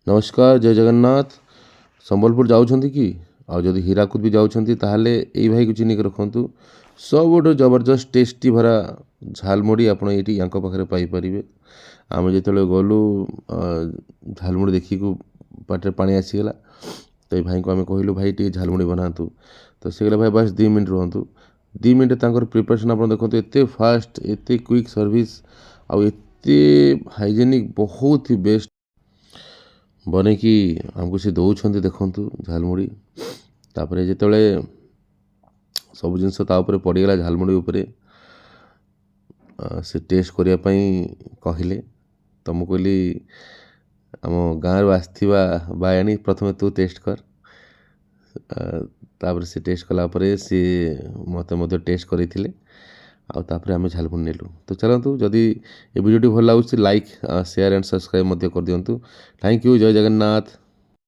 नमस्कार जय जगन्नाथ। संबलपुर जाऊँगी कि आ जदि हीराकुद भी जाऊँगी ताहले एई भाई को चिन्हिक रखु। सब जबरदस्त टेस्टी भरा झालमुड़ी आप पाखे पाइपर। आम जो गलु झालमुड़ी देखी पाटे पानी आसीगला तो ये भाई को आम कहलु भाई टी झालमुड़ी बनातु तो सी कहला भाई बस 2 मिनट रुहतु। 2 मिनट प्रिपरेशन आप देखो एत फास्ट एत क्विक सर्विस आते हाइजेनिक बहुत ही बेस्ट बने कि आमको सी दौरान देखु झालमुड़ी तापर जिते सब जिनस पड़गला झालमुड़ी उपरे से टेस्ट करने कहले तो मुझे कहली आम गाँव आसवा बायाणी प्रथम तू टेस्ट कर तापर से टेस्ट कलापर सी मत टेस्ट करते आउे आम झालमुड़ी नेलु। तो चलतु जदि ये वीडियो भल लगे लाइक शेयर एंड सब्सक्राइब कर दिंतु। Thank you. जय जगन्नाथ।